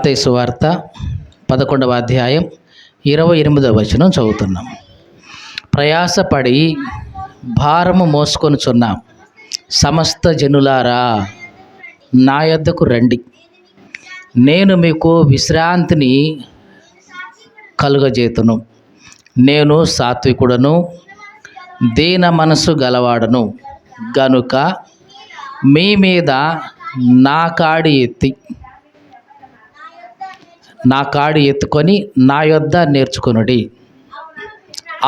మత్తయి సువార్త 11వ అధ్యాయం 28వ వచనం చదువుతున్నాం. ప్రయాసపడి భారము మోసుకొనుచున్న సమస్త జనులారా నా యొద్దకు రండి, నేను మీకు విశ్రాంతిని కలుగజేతును. నేను సాత్వికుడను, దీన మనసు గలవాడను గనుక మీ మీద నా కాడి ఎత్తుకొని నా యొద్ద నేర్చుకొనుడి.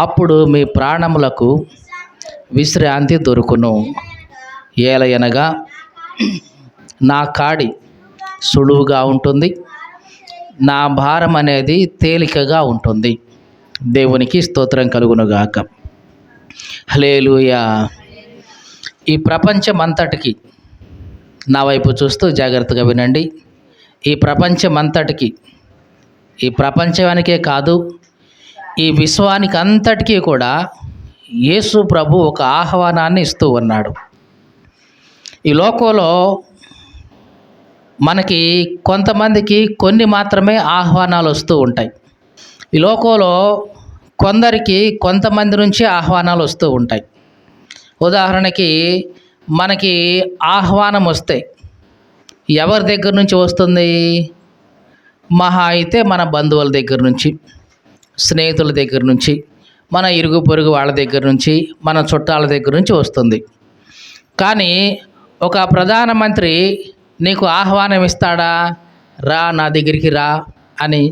అప్పుడు మీ ప్రాణములకు విశ్రాంతి దొరుకును. ఏలయనగా నా కాడి సులువుగా ఉంటుంది, నా భారం అనేది తేలికగా ఉంటుంది. దేవునికి స్తోత్రం కలుగునుగాక. హల్లెలూయా. ఈ ప్రపంచమంతటికి, నా వైపు చూస్తూ జాగ్రత్తగా వినండి, ఈ ప్రపంచమంతటికి, ఈ ప్రపంచానికే కాదు, ఈ విశ్వానికి అంతటికీ కూడా యేసు ప్రభు ఒక ఆహ్వానాన్ని ఇస్తూ ఉన్నాడు. ఈ లోకంలో మనకి కొంతమందికి కొన్ని మాత్రమే ఆహ్వానాలు వస్తూ ఉంటాయి. ఈ లోకంలో కొందరికి కొంతమంది నుంచి ఆహ్వానాలు వస్తూ ఉంటాయి. ఉదాహరణకి మనకి ఆహ్వానం వస్తే ఎవరి దగ్గర నుంచి వస్తుంది? మహా అయితే మన బంధువుల దగ్గర నుంచి, స్నేహితుల దగ్గర నుంచి, మన ఇరుగు పొరుగు వాళ్ళ దగ్గర నుంచి, మన చుట్టాల దగ్గర నుంచి వస్తుంది. కానీ ఒక ప్రధానమంత్రి నీకు ఆహ్వానం ఇస్తాడా? రా, నా దగ్గరికి రా అని.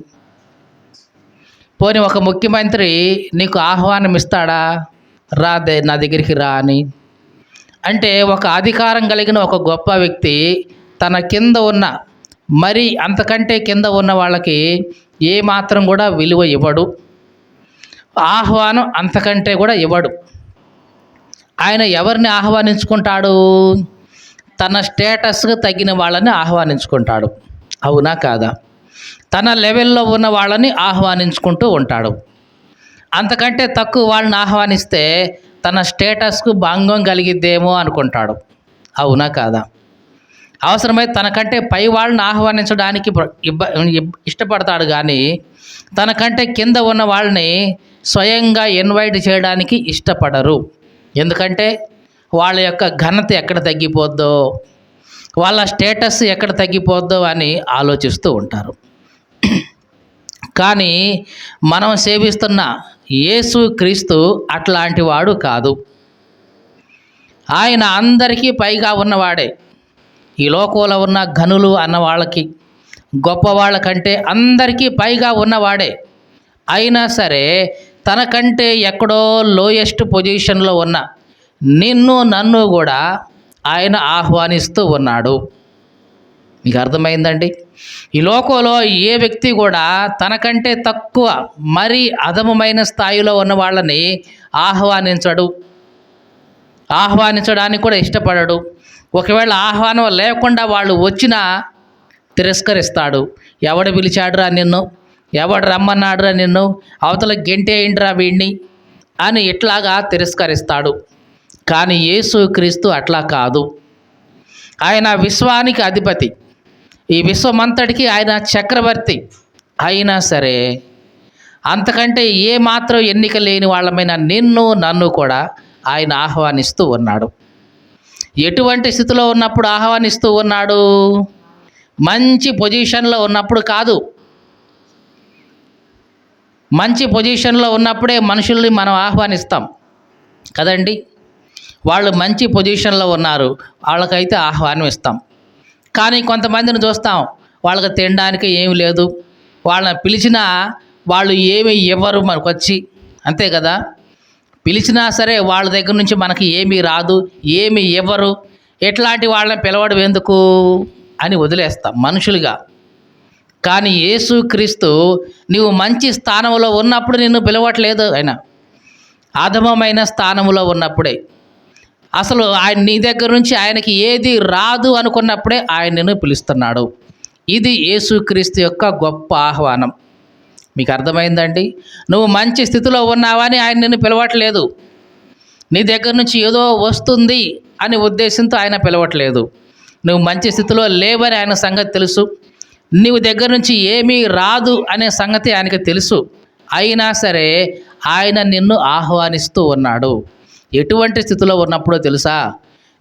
పోనీ ఒక ముఖ్యమంత్రి నీకు ఆహ్వానం ఇస్తాడా? రా, నా దగ్గరికి రా అని. అంటే ఒక అధికారం కలిగిన ఒక గొప్ప వ్యక్తి తన కింద ఉన్న, మరి అంతకంటే కింద ఉన్న వాళ్ళకి ఏమాత్రం కూడా విలువ ఇవ్వడు, ఆహ్వానం అంతకంటే కూడా ఇవ్వడు. ఆయన ఎవరిని ఆహ్వానించుకుంటాడు? తన స్టేటస్కి తగిన వాళ్ళని ఆహ్వానించుకుంటాడు. అవునా కాదా? తన లెవెల్లో ఉన్న వాళ్ళని ఆహ్వానించుకుంటూ ఉంటాడు. అంతకంటే తక్కువ వాళ్ళని ఆహ్వానిస్తే తన స్టేటస్కు భంగం కలిగిద్దేమో అనుకుంటాడు. అవునా కాదా? అవసరమైతే తనకంటే పై వాళ్ళని ఆహ్వానించడానికి ఇష్టపడతాడు, కానీ తనకంటే కింద ఉన్న వాళ్ళని స్వయంగా ఇన్వైట్ చేయడానికి ఇష్టపడరు. ఎందుకంటే వాళ్ళ యొక్క ఘనత ఎక్కడ తగ్గిపోద్దో, వాళ్ళ స్టేటస్ ఎక్కడ తగ్గిపోద్దో అని ఆలోచిస్తూ ఉంటారు. కానీ మనం సేవిస్తున్న యేసు క్రీస్తు అట్లాంటి వాడు కాదు. ఆయన అందరికీ పైగా ఉన్నవాడే. ఈ లోకంలో ఉన్న ఘనులు అన్న వాళ్ళకి, గొప్ప వాళ్ళకంటే అందరికీ పైగా ఉన్నవాడే. అయినా సరే తనకంటే ఎక్కడో లోయెస్ట్ పొజిషన్లో ఉన్న నిన్ను నన్ను కూడా ఆయన ఆహ్వానిస్తూ ఉన్నాడు. మీకు అర్థమైందండి? ఈ లోకంలో ఏ వ్యక్తి కూడా తనకంటే తక్కువ, మరీ అధమమైన స్థాయిలో ఉన్న వాళ్ళని ఆహ్వానించడానికి కూడా ఇష్టపడడు. ఒకవేళ ఆహ్వానం లేకుండా వాళ్ళు వచ్చినా తిరస్కరిస్తాడు. ఎవడు పిలిచాడురా నిన్ను, ఎవడు రమ్మన్నాడురా నిన్ను, అవతల గెంటేయండిరా వీడిని అని ఇట్లాగా తిరస్కరిస్తాడు. కానీ యేసు క్రీస్తు అట్లా కాదు. ఆయన విశ్వానికి అధిపతి, ఈ విశ్వమంతటికి ఆయన చక్రవర్తి. అయినా సరే అంతకంటే ఏమాత్రం ఎన్నిక లేని వాళ్ళమైన నిన్ను నన్ను కూడా ఆయన ఆహ్వానిస్తూ ఉన్నాడు. ఎటువంటి స్థితిలో ఉన్నప్పుడు ఆహ్వానిస్తూ ఉన్నాడు? మంచి పొజిషన్లో ఉన్నప్పుడు కాదు. మంచి పొజిషన్లో ఉన్నప్పుడే మనుషుల్ని మనం ఆహ్వానిస్తాం కదండి. వాళ్ళు మంచి పొజిషన్లో ఉన్నారు, వాళ్ళకైతే ఆహ్వానం ఇస్తాం. కానీ కొంతమందిని చూస్తాం, వాళ్ళకి తినడానికి ఏమి లేదు, వాళ్ళని పిలిచినా వాళ్ళు ఏమి ఇవ్వరు మనకు వచ్చి, అంతే కదా. పిలిచినా సరే వాళ్ళ దగ్గర నుంచి మనకి ఏమీ రాదు, ఏమి ఇవ్వరు. ఎట్లాంటి వాళ్ళని పిలవడం ఎందుకు అని వదిలేస్తాం మనుషులుగా. కానీ యేసు క్రీస్తు నీవు మంచి స్థానంలో ఉన్నప్పుడు నిన్ను పిలవట్లేదు. ఆయన అధమమైన స్థానంలో ఉన్నప్పుడే, అసలు ఆయన నీ దగ్గర నుంచి ఆయనకి ఏది రాదు అనుకున్నప్పుడే ఆయన నిన్ను పిలుస్తున్నాడు. ఇది యేసుక్రీస్తు యొక్క గొప్ప ఆహ్వానం. మీకు అర్థమైందండి? నువ్వు మంచి స్థితిలో ఉన్నావని ఆయన నిన్ను పిలవట్లేదు. నీ దగ్గర నుంచి ఏదో వస్తుంది అని ఉద్దేశంతో ఆయన పిలవట్లేదు. నువ్వు మంచి స్థితిలో లేవని ఆయన సంగతి తెలుసు. నీవు దగ్గర నుంచి ఏమీ రాదు అనే సంగతి ఆయనకి తెలుసు. అయినా సరే ఆయన నిన్ను ఆహ్వానిస్తూ ఉన్నాడు. ఎటువంటి స్థితిలో ఉన్నప్పుడో తెలుసా?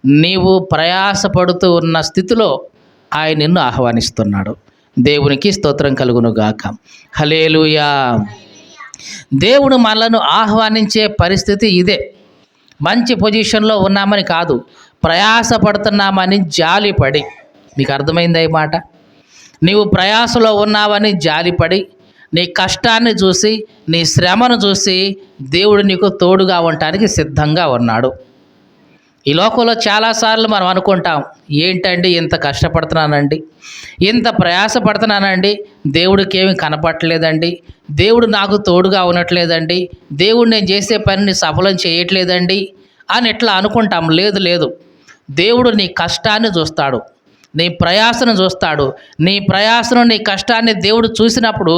నీవు ప్రయాసపడుతూ ఉన్న స్థితిలో ఆయన నిన్ను ఆహ్వానిస్తున్నాడు. దేవునికి స్తోత్రం కలుగునుగాక. హల్లెలూయా. దేవుడు మనలను ఆహ్వానించే పరిస్థితి ఇదే. మంచి పొజిషన్లో ఉన్నామని కాదు, ప్రయాసపడుతున్నామని జాలిపడి. మీకు అర్థమైందా ఈ మాట? నీవు ప్రయాసలో ఉన్నావని జాలిపడి, నీ కష్టాన్ని చూసి, నీ శ్రమను చూసి దేవుడు నీకు తోడుగా ఉండటానికి సిద్ధంగా ఉన్నాడు. ఈ లోకంలో చాలాసార్లు మనం అనుకుంటాం, ఏంటండి ఇంత కష్టపడుతున్నానండి, ఇంత ప్రయాసపడుతున్నానండి, దేవుడికి ఏమి కనపడలేదండి, దేవుడు నాకు తోడుగా ఉండట్లేదండి, దేవుడు నేను చేసే పనిని సఫలం చేయట్లేదండి అని ఎట్లా అనుకుంటాం. లేదు లేదు, దేవుడు నీ కష్టాన్ని చూస్తాడు, నీ ప్రయాసను చూస్తాడు. నీ ప్రయాసను, నీ కష్టాన్ని దేవుడు చూసినప్పుడు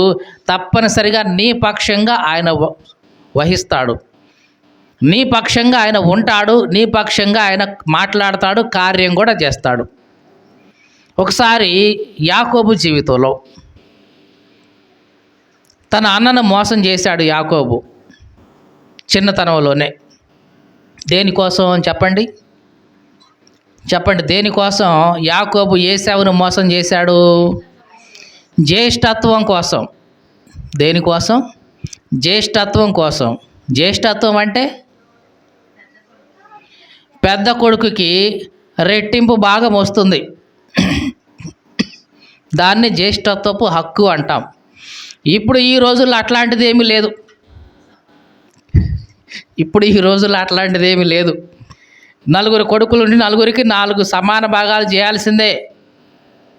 తప్పనిసరిగా నీ పక్షంగా ఆయన వహిస్తాడు. నీ పక్షంగా ఆయన ఉంటాడు, నీ పక్షంగా ఆయన మాట్లాడతాడు, కార్యం కూడా చేస్తాడు. ఒకసారి యాకోబు జీవితంలో తన అన్నను మోసం చేశాడు యాకోబు చిన్నతనంలోనే. దేనికోసం చెప్పండి? దేనికోసం యాకోబు ఏశావును మోసం చేశాడు? జ్యేష్ఠత్వం కోసం. దేనికోసం? జ్యేష్ఠత్వం కోసం. జ్యేష్ఠత్వం అంటే పెద్ద కొడుకుకి రెట్టింపు భాగం వస్తుంది. దాన్ని జ్యేష్ఠత్వపు హక్కు అంటాం. ఇప్పుడు ఈ రోజుల్లో అట్లాంటిది ఏమీ లేదు. నలుగురు కొడుకులుండి నలుగురికి 4 సమాన భాగాలు చేయాల్సిందే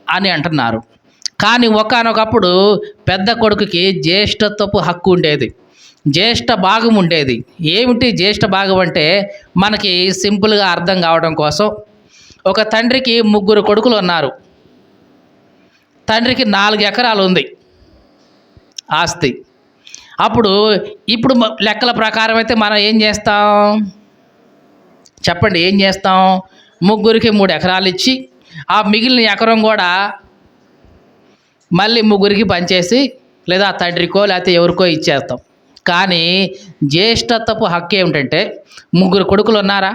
అని అంటున్నారు. కానీ ఒకానొకప్పుడు పెద్ద కొడుకుకి జ్యేష్ఠత్వపు హక్కు ఉండేది, జ్యేష్ఠ భాగం ఉండేది. ఏమిటి జ్యేష్ఠ భాగం అంటే మనకి సింపుల్గా అర్థం కావడం కోసం, ఒక తండ్రికి 3 కొడుకులు ఉన్నారు. తండ్రికి 4 ఎకరాలు ఉంది ఆస్తి. ఇప్పుడు లెక్కల ప్రకారం అయితే మనం ఏం చేస్తాం చెప్పండి? ఏం చేస్తాం? 3కి 3 ఎకరాలు ఇచ్చి ఆ మిగిలిన ఎకరం కూడా మళ్ళీ 3కి పంచేసి, లేదా ఆ తండ్రికో లేకపోతే ఎవరికో ఇచ్చేస్తాం. కానీ జ్యేష్ఠత్వపు హక్కు ఏమిటంటే 3 కొడుకులు ఉన్నారా,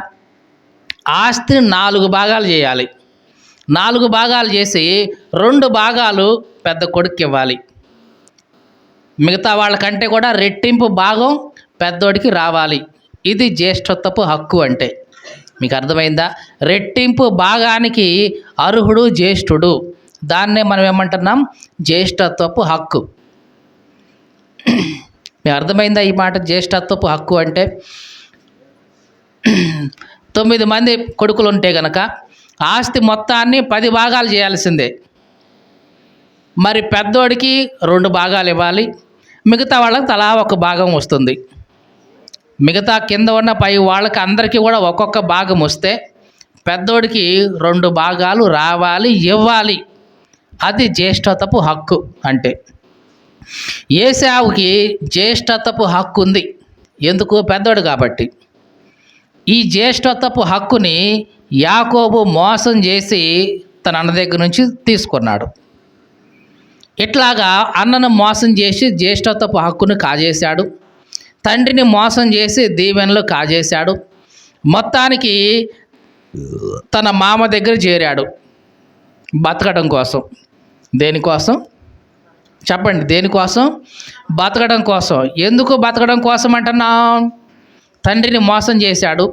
ఆస్తిని 4 భాగాలు చేయాలి. 4 భాగాలు చేసి 2 భాగాలు పెద్ద కొడుకు ఇవ్వాలి. మిగతా వాళ్ళకంటే కూడా రెట్టింపు భాగం పెద్దోడికి రావాలి. ఇది జ్యేష్ఠత్వపు హక్కు అంటే. మీకు అర్థమైందా? రెట్టింపు భాగానికి అర్హుడు జ్యేష్ఠుడు. దాన్నే మనం ఏమంటున్నాం? జ్యేష్ఠత్వపు హక్కు. మీకు అర్థమైందా ఈ మాట? జ్యేష్ఠత్వపు హక్కు అంటే 9 మంది కొడుకులు ఉంటే గనక ఆస్తి మొత్తాన్ని 10 భాగాలు చేయాల్సిందే. మరి పెద్దోడికి 2 భాగాలు ఇవ్వాలి, మిగతా వాళ్ళకి తలా 1 భాగం వస్తుంది. మిగతా కింద ఉన్న పై వాళ్ళకి అందరికీ కూడా ఒక్కొక్క భాగం వస్తే పెద్దోడికి 2 భాగాలు రావాలి, ఇవ్వాలి. అది జ్యేష్ఠత్వపు హక్కు అంటే. ఏశావుకి జ్యేష్ఠత్వపు హక్కు ఉంది. ఎందుకు? పెద్దోడు కాబట్టి. ఈ జ్యేష్ఠత్వపు హక్కుని యాకోబు మోసం చేసి తన అన్న దగ్గర నుంచి తీసుకున్నాడు. ఇట్లాగా అన్నను మోసం చేసి జ్యేష్ఠత్వపు హక్కును కాజేశాడు, తండ్రిని మోసం చేసి దీవెనలు కాజేశాడు. మొత్తానికి తన మామ దగ్గర చేరాడు బతకడం కోసం. దేనికోసం చెప్పండి? దేనికోసం? బతకడం కోసం. ఎందుకు బతకడం కోసం అంటున్నాం? తండ్రిని మోసం చేశాడు,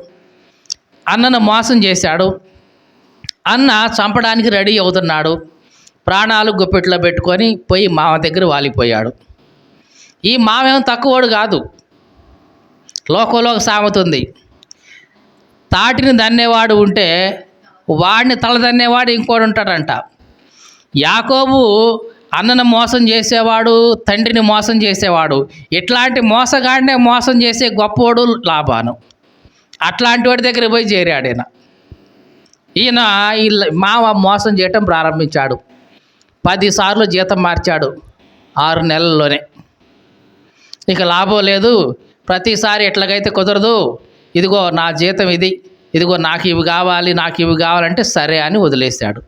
అన్నను మోసం చేశాడు. అన్న చంపడానికి రెడీ అవుతున్నాడు. ప్రాణాలు గుప్పెట్లో పెట్టుకొని పోయి మామ దగ్గర వాలిపోయాడు. ఈ మామేమో తక్కువోడు కాదు. లోకంలో ఒక సామెత ఉంది, తాటిని దన్నేవాడు ఉంటే వాడిని తలదన్నేవాడు ఇంకోడు ఉంటాడంట. యాకోబు అన్నను మోసం చేసేవాడు, తండ్రిని మోసం చేసేవాడు. ఇట్లాంటి మోసగాడినే మోసం చేసే గొప్పోడు లాబాను. అట్లాంటి వాడి దగ్గర పోయి చేరాడు ఈయన మావ మోసం చేయటం ప్రారంభించాడు. 10 సార్లు జీతం మార్చాడు 6 నెలల్లోనే. ఇక లాభం లేదు, ప్రతిసారి ఎట్లాగైతే కుదరదు, ఇదిగో నా జీతం ఇది, ఇదిగో నాకు ఇవి కావాలంటే సరే అని వదిలేశాడు.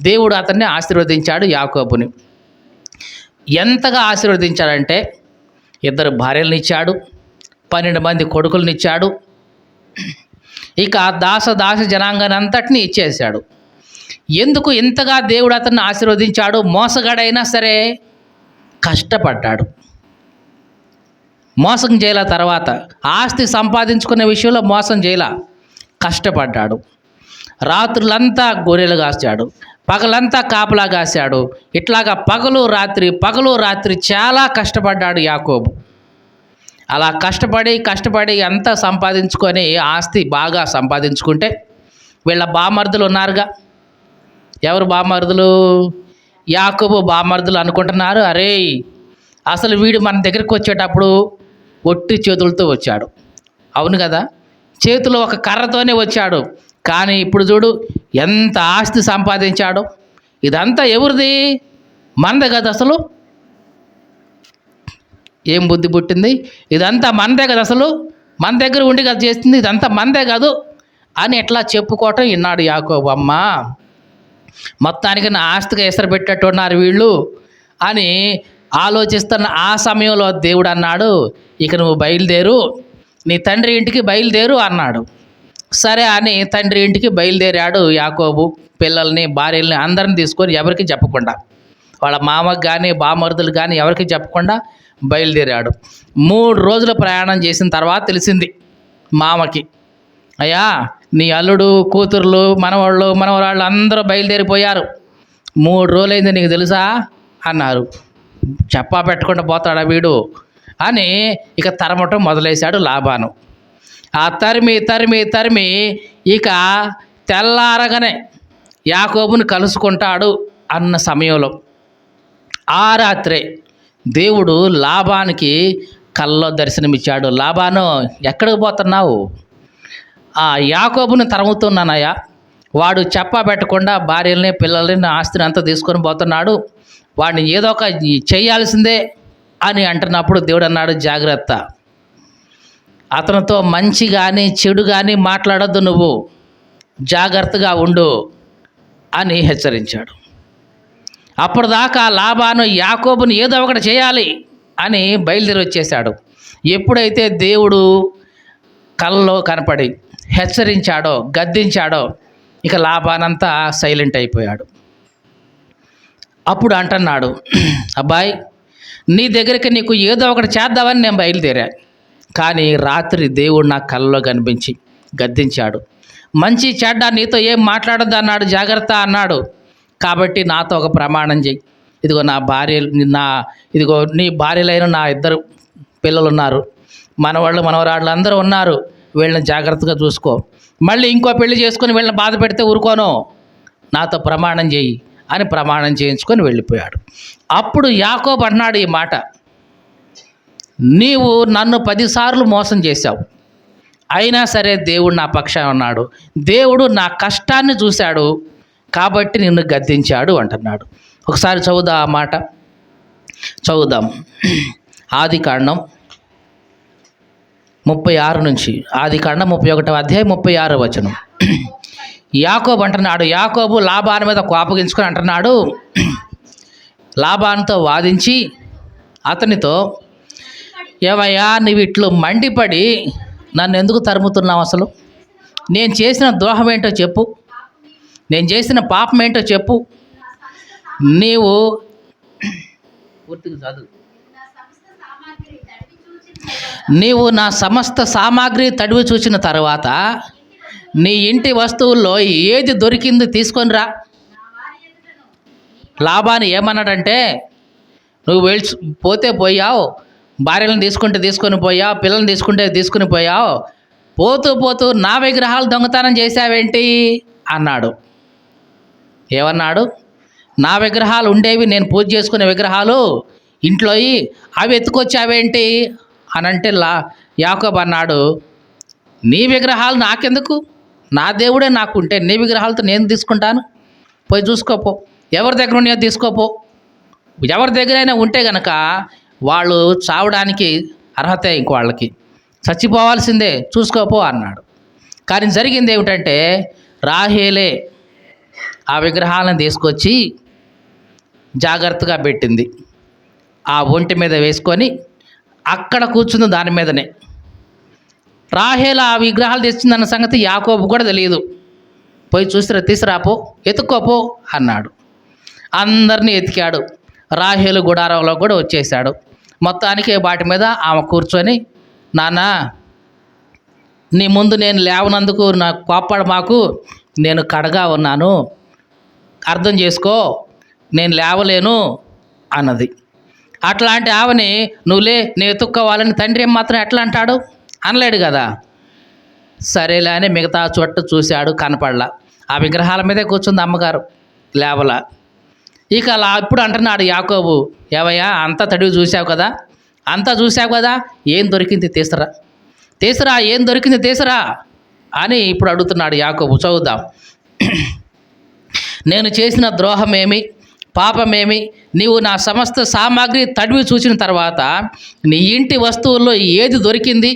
దేవుడు అతన్ని ఆశీర్వదించాడు యాకోబుని. ఎంతగా ఆశీర్వదించాడంటే 2 భార్యలను ఇచ్చాడు, 12 మంది కొడుకులను ఇచ్చాడు, ఇక దాస జనాంగాన్ని అంతటినీ ఇచ్చేశాడు. ఎందుకు ఇంతగా దేవుడు అతన్ని ఆశీర్వదించాడు? మోసగాడైనా సరే కష్టపడ్డాడు, మోసం చేయల. తర్వాత ఆస్తి సంపాదించుకునే విషయంలో మోసం చేయల, కష్టపడ్డాడు. రాత్రులంతా గొర్రెలు కాశాడు, పగలంతా కాపలా కాశాడు. ఇట్లాగా పగలు రాత్రి చాలా కష్టపడ్డాడు యాకోబు. అలా కష్టపడి అంతా సంపాదించుకొని ఆస్తి బాగా సంపాదించుకుంటే వీళ్ళ బామర్దులు ఉన్నారుగా. ఎవరు బామర్దులు? యాకోబు బామర్దులు అనుకుంటున్నారు, అరే అసలు వీడు మన దగ్గరికి వచ్చేటప్పుడు ఒట్టి చేతులతో వచ్చాడు. అవును కదా, చేతిలో ఒక కర్రతోనే వచ్చాడు. కానీ ఇప్పుడు చూడు ఎంత ఆస్తి సంపాదించాడో. ఇదంతా ఎవరిది? మనదే కదా అసలు. ఏం బుద్ధి పుట్టింది? ఇదంతా మనదే కదా అసలు, మన దగ్గర ఉండి కదా చేస్తుంది, ఇదంతా మనదే కాదు అని ఎట్లా చెప్పుకోవటం విన్నాడు యాకోబు. అమ్మ మొత్తానికి నా ఆస్తిగా ఎసరు పెట్టేట్టున్నారు వీళ్ళు అని ఆలోచిస్తున్న ఆ సమయంలో దేవుడు అన్నాడు, ఇక నువ్వు బయలుదేరు, నీ తండ్రి ఇంటికి బయలుదేరు అన్నాడు. సరే అని తండ్రి ఇంటికి బయలుదేరాడు యాకోబు. పిల్లల్ని భార్యల్ని అందరిని తీసుకొని ఎవరికి చెప్పకుండా, వాళ్ళ మామకు కానీ బామరుదులు కానీ ఎవరికి చెప్పకుండా బయలుదేరాడు. 3 రోజుల ప్రయాణం చేసిన తర్వాత తెలిసింది మామకి, అయ్యా నీ అల్లుడు కూతుర్లు మనవరాళ్ళు అందరూ బయలుదేరిపోయారు, 3 రోజులైంది నీకు తెలుసా అన్నారు. చెప్పా పెట్టకుండా పోతాడా వీడు అని ఇక తరమటం మొదలేశాడు లాబాను. ఆ తరిమి ఇక తెల్లారగానే యాకోబుని కలుసుకుంటాడు అన్న సమయంలో ఆ రాత్రే దేవుడు లాబానికి కల్లో దర్శనమిచ్చాడు. లాబాను ఎక్కడికి పోతున్నావు? యాకోబుని తరుముతున్నానయ్యా, వాడు చెప్పా పెట్టకుండా భార్యల్ని పిల్లల్ని ఆస్తిని అంతా తీసుకొని పోతున్నాడు, వాడిని ఏదో ఒక చేయాల్సిందే అని అంటున్నప్పుడు దేవుడు అన్నాడు, జాగ్రత్త, అతనితో మంచి కానీ చెడు కానీ మాట్లాడొద్దు, నువ్వు జాగ్రత్తగా ఉండు అని హెచ్చరించాడు. అప్పటిదాకా లాబాను యాకోబుని ఏదో ఒకటి చేయాలి అని బయలుదేరి వచ్చేశాడు. ఎప్పుడైతే దేవుడు కలలో కనపడి హెచ్చరించాడో గద్దించాడో ఇక లాబానంతా సైలెంట్ అయిపోయాడు. అప్పుడు అంటున్నాడు, అబ్బాయి నీ దగ్గరికి నీకు ఏదో ఒకటి చేద్దామని నేను బయలుదేరా, కానీ రాత్రి దేవుడు నా కలలో కనిపించి గద్దించాడు. మంచి చెడ్డ నీతో ఏం మాట్లాడొద్దు అన్నాడు, జాగ్రత్త అన్నాడు. కాబట్టి నాతో ఒక ప్రమాణం చెయ్యి, ఇదిగో ఇదిగో నీ భార్యలైన నా 2 పిల్లలు ఉన్నారు, మనవరాళ్ళు అందరూ ఉన్నారు, వీళ్ళని జాగ్రత్తగా చూసుకో, మళ్ళీ ఇంకో పెళ్లి చేసుకొని వీళ్ళని బాధ పెడితే ఊరుకోను, నాతో ప్రమాణం చెయ్యి అని ప్రమాణం చేయించుకొని వెళ్ళిపోయాడు. అప్పుడు యాకోబు అన్నాడు ఈ మాట, నీవు నన్ను 10 సార్లు మోసం చేశావు, అయినా సరే దేవుడు నా పక్షాన ఉన్నాడు, దేవుడు నా కష్టాన్ని చూశాడు కాబట్టి నిన్ను గద్దించాడు అంటున్నాడు. ఒకసారి చదువుదాం ఆ మాట, చదువుదాం. ఆదికాండం 36 నుంచి, ఆదికాండం 31వ అధ్యాయం 36వ వచనం. యాకోబు అంటున్నాడు, యాకోబు లాబాను మీద కోపగించుకొని అంటున్నాడు, లాబానుతో వాదించి అతనితో, ఏవయ్యా నువ్వు ఇట్లు మండిపడి నన్ను ఎందుకు తరుముతున్నావు? అసలు నేను చేసిన ద్రోహం ఏంటో చెప్పు, నేను చేసిన పాపం ఏంటో చెప్పు. నీవు పూర్తిగా చదువు. నీవు నా సమస్త సామాగ్రి తడివి చూసిన తర్వాత నీ ఇంటి వస్తువుల్లో ఏది దొరికింది తీసుకొని రా. లాబాను ఏమన్నాడంటే, నువ్వు పోతే పోయావు, భార్యలను తీసుకొని పోయావు, పిల్లల్ని తీసుకుని పోయావు, పోతూ నా విగ్రహాలు దొంగతనం చేశావేంటి అన్నాడు. ఏమన్నాడు? నా విగ్రహాలు ఉండేవి, నేను పూజ చేసుకునే విగ్రహాలు ఇంట్లో అవి ఎత్తుకొచ్చావేంటి అని అంటే యాకోబు అన్నాడు, నీ విగ్రహాలు నాకెందుకు, నా దేవుడే నాకుంటే నీ విగ్రహాలతో నేను తీసుకుంటాను, పోయి చూసుకోపో, ఎవరి దగ్గర ఉన్నాయో తీసుకోపో, ఎవరి దగ్గరైనా ఉంటే గనక వాళ్ళు చావడానికి అర్హత ఇంక వాళ్ళకి, చచ్చిపోవాల్సిందే, చూసుకోపో అన్నాడు. కానీ జరిగింది ఏమిటంటే, రాహేలే ఆ విగ్రహాలను తీసుకొచ్చి జాగ్రత్తగా పెట్టింది. ఆ ఒంటి మీద వేసుకొని అక్కడ కూర్చుంది దాని మీదనే. రాహేలు ఆ విగ్రహాలు తెచ్చిందన్న సంగతి యాకోబు కూడా తెలియదు. పోయి చూసిరా, తీసురాపో, ఎత్తుక్కోపో అన్నాడు. అందరినీ ఎతికాడు. రాహేలు గుడారంలో కూడా వచ్చేసాడు. మొత్తానికి వాటి మీద ఆమె కూర్చొని, నాన్న నీ ముందు నేను లేవనందుకు నాకు కోప్పడ మాకు, నేను కడగా ఉన్నాను, అర్థం చేసుకో, నేను లేవలేను అన్నది. అట్లాంటి ఆమెని నువ్వులే నేను ఎత్తుక్కోవాలని తండ్రి ఏం మాత్రం ఎట్లా అంటాడు? అనలేడు కదా. సరేలే అని మిగతా చోట చూశాడు, కనపడలా. ఆ విగ్రహాల మీదే కూర్చుంది అమ్మగారు, లేవలా. ఇక అలా ఇప్పుడు అంటున్నాడు యాకోబు, ఏవయ్యా అంతా తడివి చూసావు కదా, అంతా చూసావు కదా, ఏం దొరికింది తీసరా, తీసరా, ఏం దొరికింది తీసరా అని ఇప్పుడు అడుగుతున్నాడు యాకోబు. చదువుదాం. నేను చేసిన ద్రోహమేమి, పాపమేమి, నీవు నా సమస్త సామాగ్రి తడివి చూసిన తర్వాత నీ ఇంటి వస్తువుల్లో ఏది దొరికింది?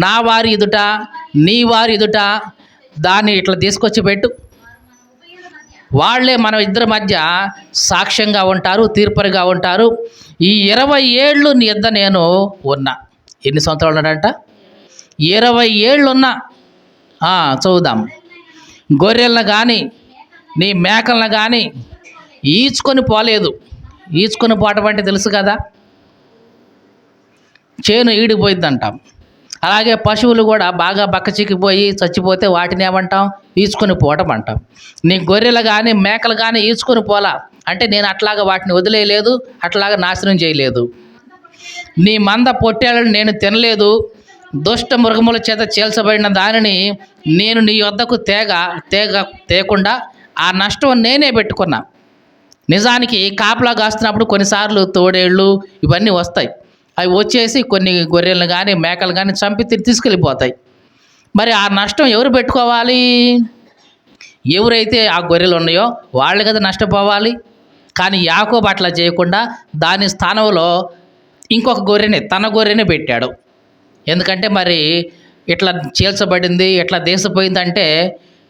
నా వారి ఎదుట, నీ వారి ఎదుట దాన్ని ఇట్లా తీసుకొచ్చి పెట్టు. వాళ్ళే మన ఇద్దరి మధ్య సాక్ష్యంగా ఉంటారు, తీర్పరిగా ఉంటారు. ఈ 20 ఏళ్ళు నీ యొద్ద నేను ఉన్నా. ఎన్ని సంవత్సరాలు ఉన్నాడంట? 20 ఏళ్ళు ఉన్నా. చదువుదాం. గొర్రెలను కానీ నీ మేకలను కానీ ఈడ్చుకొని పోలేదు. ఈడ్చుకొని పోవటం అంటే తెలుసు కదా, చేను ఈడిపోయిద్దంటాం. అలాగే పశువులు కూడా బాగా బక్కచిక్కిపోయి చచ్చిపోతే వాటిని ఏమంటాం? ఈడ్చుకొని పోవటం అంటాం. నీ గొర్రెలు కానీ మేకలు కానీ ఈడ్చుకొని పోలా అంటే నేను అట్లాగా వాటిని వదిలేయలేదు, అట్లాగా నాశనం చేయలేదు. నీ మంద పొట్టేళ్ళని నేను తినలేదు, దుష్ట మృగముల చేత చీల్చబడిన దానిని నేను నీ వద్దకు తేకుండా ఆ నష్టం నేనే పెట్టుకున్నా. నిజానికి కాపలా కాస్తున్నప్పుడు కొన్నిసార్లు తోడేళ్ళు ఇవన్నీ వస్తాయి. అవి వచ్చేసి కొన్ని గొర్రెలను కానీ మేకలు కానీ చంపి తీసుకెళ్ళిపోతాయి. మరి ఆ నష్టం ఎవరు పెట్టుకోవాలి? ఎవరైతే ఆ గొర్రెలు ఉన్నాయో వాళ్ళు కదా నష్టపోవాలి. కానీ యాకోబు అట్లా చేయకుండా దాని స్థానంలో ఇంకొక గొర్రెని, తన గొర్రెని పెట్టాడు. ఎందుకంటే మరి ఇట్లా చీల్చబడింది, ఇట్లా దేశపోయిందంటే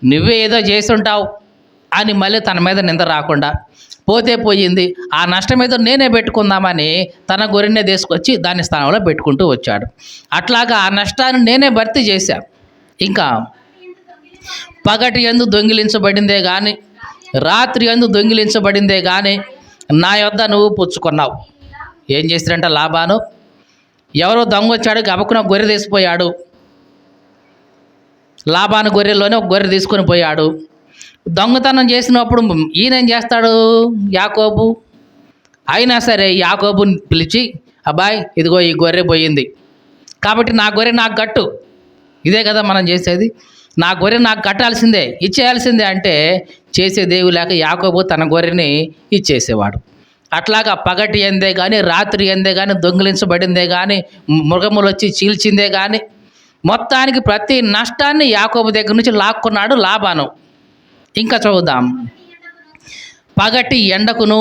నువ్వే ఏదో చేసి ఉంటావు అని మళ్ళీ తన మీద నింద రాకుండా, పోతే పోయింది, ఆ నష్టం ఏదో నేనే పెట్టుకుందామని తన గొర్రెనే తీసుకొచ్చి దాని స్థానంలో పెట్టుకుంటూ వచ్చాడు. అట్లాగా ఆ నష్టాన్ని నేనే భర్తీ చేశాను. ఇంకా పగటి యందు దొంగిలించబడిందే కానీ, రాత్రి యందు దొంగిలించబడిందే కానీ నా యొద్ద నువ్వు పుచ్చుకున్నావు. ఏం చేసిరంట లాబాను? ఎవరో దొంగ వచ్చాడు, గబక్కున గొర్రె తీసిపోయాడు. లాబాను గొర్రెల్లోనే ఒక గొర్రె తీసుకొని పోయాడు. దొంగతనం చేసినప్పుడు ఈయనేం చేస్తాడు యాకోబు? అయినా సరే యాకోబుని పిలిచి, అబ్బాయి ఇదిగో ఈ గొర్రె పోయింది కాబట్టి నా గొర్రె నాకు కట్టు. ఇదే కదా మనం చేసేది, నా గొర్రె నాకు కట్టాల్సిందే, ఇచ్చేయాల్సిందే అంటే చేసేదేవి లేక యాకోబు తన గొర్రెని ఇచ్చేసేవాడు. అట్లాగా పగటి ఎందే కానీ రాత్రి ఎందే కానీ దొంగిలించబడిందే కానీ మృగములు వచ్చి చీల్చిందే కానీ మొత్తానికి ప్రతి నష్టాన్ని యాకోబు దగ్గర నుంచి లాక్కున్నాడు లాబాను. ఇంకా చదువుదాం. పగటి ఎండకును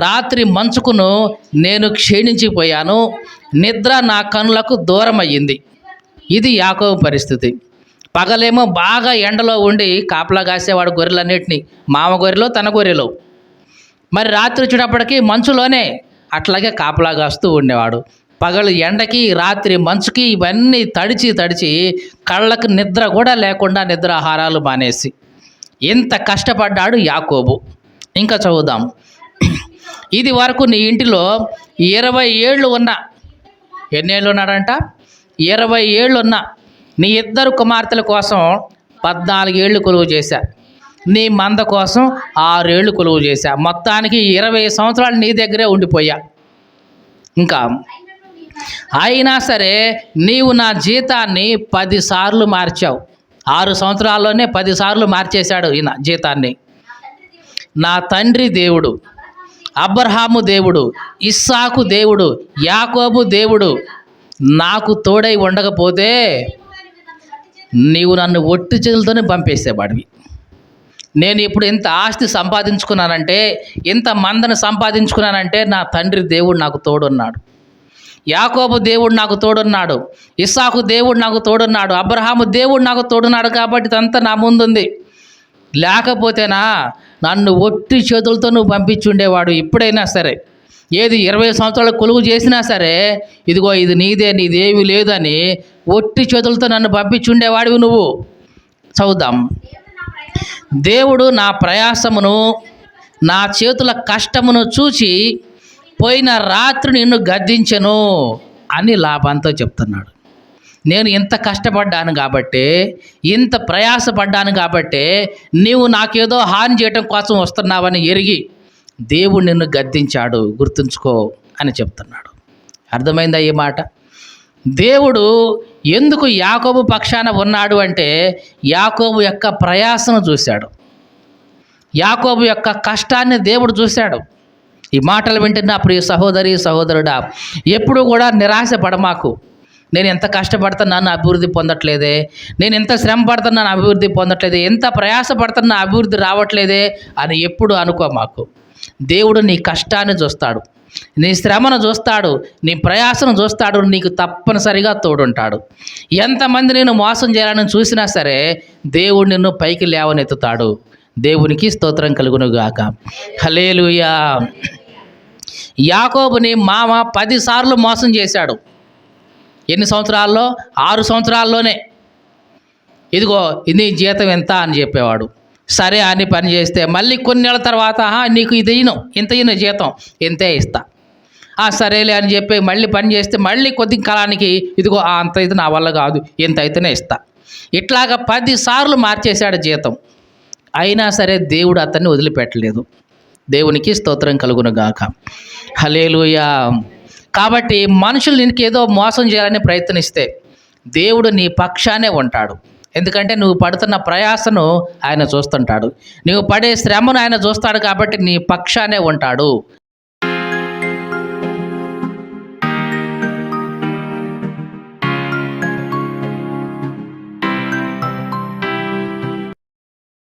రాత్రి మంచుకును నేను క్షీణించిపోయాను, నిద్ర నా కనులకు దూరం అయ్యింది. ఇది యాకోబు పరిస్థితి. పగలేమో బాగా ఎండలో ఉండి కాపలా కాసేవాడు గొర్రెలన్నిటినీ, మామ గొర్రెలో తన గొర్రెలో. మరి రాత్రి వచ్చేటప్పటికి మంచులోనే అట్లాగే కాపలా కాస్తూ ఉండేవాడు. పగలు ఎండకి రాత్రి మంచుకి ఇవన్నీ తడిచి కళ్ళకు నిద్ర కూడా లేకుండా నిద్రాహారాలు మానేసి ఎంత కష్టపడ్డాడు యాకోబు. ఇంకా చదువుదాం. ఇది వరకు నీ ఇంటిలో 20 ఏళ్ళు ఉన్నా. ఎన్నేళ్ళు ఉన్నాడంట? 20 ఏళ్ళు ఉన్నా. నీ 2 కుమార్తెల కోసం 14 ఏళ్ళు కొలువు చేశా, నీ మంద కోసం 6 ఏళ్ళు కొలువు చేశా. మొత్తానికి 20 సంవత్సరాలు నీ దగ్గరే ఉండిపోయా. ఇంకా అయినా సరే నీవు నా జీతాన్ని 10 సార్లు మార్చావు. 6 సంవత్సరాల్లోనే 10 సార్లు మార్చేశాడు ఈయన జీతాన్ని. నా తండ్రి దేవుడు, అబ్రహాము దేవుడు, ఇస్సాకు దేవుడు, యాకోబు దేవుడు నాకు తోడై ఉండకపోతే నీవు నన్ను ఒట్టి చేతులతోనే పంపేసేవాడివి. నేను ఇప్పుడు ఎంత ఆస్తి సంపాదించుకున్నానంటే, ఎంత మందను సంపాదించుకున్నానంటే నా తండ్రి దేవుడు నాకు తోడున్నాడు, యాకోబు దేవుడు నాకు తోడున్నాడు, ఇస్సాకు దేవుడు నాకు తోడున్నాడు, అబ్రహాము దేవుడు నాకు తోడున్నాడు కాబట్టి ఇదంతా నా ముందుంది. లేకపోతేనా నన్ను ఒట్టి చేతులతో నువ్వు పంపించుండేవాడు. ఇప్పుడైనా సరే ఏది 20 సంవత్సరాలు కొలువు చేసినా సరే, ఇదిగో ఇది నీదే, నీదేమీ లేదని ఒట్టి చేతులతో నన్ను పంపించుండేవాడివి నువ్వు. చదువుదాం. దేవుడు నా ప్రయాసమును నా చేతుల కష్టమును చూచి పోయిన రాత్రి నిన్ను గద్దించెను అని లాభంతో చెప్తున్నాడు. నేను ఇంత కష్టపడ్డాను కాబట్టే, ఇంత ప్రయాసపడ్డాను కాబట్టే నీవు నాకేదో హాని చేయటం కోసం వస్తున్నావని ఎరిగి దేవుడు నిన్ను గద్దించాడు, గుర్తుంచుకో అని చెప్తున్నాడు. అర్థమైందా ఈ మాట? దేవుడు ఎందుకు యాకోబు పక్షాన ఉన్నాడు అంటే, యాకోబు యొక్క ప్రయాసను చూశాడు, యాకోబు యొక్క కష్టాన్ని దేవుడు చూశాడు. ఈ మాటలు వింటున్న ప్రియ సహోదరి సహోదరుడా, ఎప్పుడు కూడా నిరాశ పడమాకు. నేను ఎంత కష్టపడుతున్నాను అభివృద్ధి పొందట్లేదే, నేను ఎంత శ్రమ పడుతున్నాను అభివృద్ధి పొందట్లేదే, ఎంత ప్రయాస పడుతున్నా అభివృద్ధి రావట్లేదే అని ఎప్పుడు అనుకో మాకు. దేవుడు నీ కష్టాన్ని చూస్తాడు, నీ శ్రమను చూస్తాడు, నీ ప్రయాసను చూస్తాడు, నీకు తప్పనిసరిగా తోడుంటాడు. ఎంతమంది నేను మోసం చేయాలని చూసినా సరే దేవుడు నిన్ను పైకి లేవనెత్తుతాడు. దేవునికి స్తోత్రం కలుగునుగాక. హల్లెలూయా. యాకోబుని మామ 10 సార్లు మోసం చేశాడు. ఎన్ని సంవత్సరాల్లో? 6 సంవత్సరాల్లోనే. ఇదిగో ఇది జీతం ఎంత అని చెప్పేవాడు. సరే అని పని చేస్తే మళ్ళీ కొన్ని నెలల తర్వాత నీకు ఇది ఇంత జీతం ఇంతే ఇస్తా, సరేలే అని చెప్పి మళ్ళీ పని చేస్తే మళ్ళీ కొద్ది కాలానికి ఇదిగో అంత అయితే నా వల్ల కాదు, ఇంత అయితేనే ఇస్తా. ఇట్లాగా 10 సార్లు మార్చేశాడు జీతం. అయినా సరే దేవుడు అతన్ని వదిలిపెట్టలేదు. దేవునికి స్తోత్రం కలుగునుగాక. హల్లెలూయా. కాబట్టి మనుషులు నీకు ఏదో మోసం చేయాలని ప్రయత్నిస్తే దేవుడు నీ పక్షానే ఉంటాడు. ఎందుకంటే నువ్వు పడుతున్న ప్రయాసను ఆయన చూస్తుంటాడు, నువ్వు పడే శ్రమను ఆయన చూస్తాడు. కాబట్టి నీ పక్షానే ఉంటాడు.